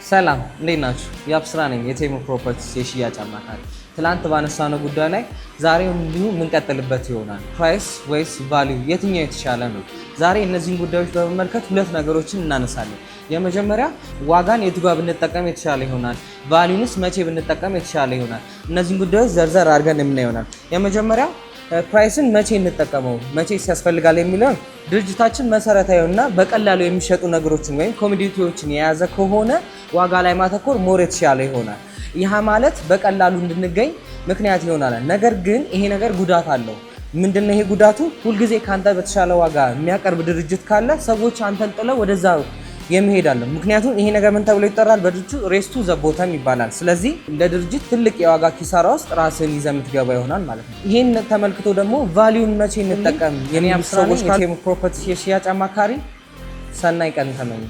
ሰላም እንዴት ናችሁ? ያብስራ ነኝ የቴሙ ፕሮፐርቲስ የሽያጭ አማካሪ። ትላንት ባነሳነው ጉዳይ ላይ ዛሬም እንዲሁ የምንቀጥልበት ይሆናል። ፕራይስ ወይስ ቫልዩ የትኛው የተሻለ ነው? ዛሬ እነዚህን ጉዳዮች በመመልከት ሁለት ነገሮችን እናነሳለን። የመጀመሪያ ዋጋን የቱ ጋር ብንጠቀም የተሻለ ይሆናል፣ ቫልዩንስ መቼ ብንጠቀም የተሻለ ይሆናል። እነዚህን ጉዳዮች ዘርዘር አድርገን የምናየው ይሆናል። የመጀመሪያ ፕራይስን መቼ እንጠቀመው፣ መቼ ያስፈልጋል የሚለውን ድርጅታችን መሰረታዊና በቀላሉ የሚሸጡ ነገሮችን ወይም ኮሞዲቲዎችን የያዘ ከሆነ ዋጋ ላይ ማተኮር ሞር የተሻለ ይሆናል። ይህ ማለት በቀላሉ እንድንገኝ ምክንያት ይሆናል። ነገር ግን ይሄ ነገር ጉዳት አለው። ምንድነው ይሄ ጉዳቱ? ሁልጊዜ ካንተ በተሻለ ዋጋ የሚያቀርብ ድርጅት ካለ ሰዎች አንተን ጥለው ወደዛ የሚሄዳለው። ምክንያቱም ይሄ ነገር ምን ተብሎ ይጠራል? በድርጅቱ ሬስ ቱ ዘ ቦተም ይባላል። ስለዚህ እንደ ድርጅት ትልቅ የዋጋ ኪሳራ ውስጥ ራስን ይዘህ የምትገባ ይሆናል ማለት ነው። ይሄን ተመልክቶ ደግሞ ቫልዩን መቼ እንጠቀም የሚሉ ሰዎች ቴሙ ፕሮፐርቲስ የሽያጭ አማካሪ ሰናይ ቀን ተመኘ።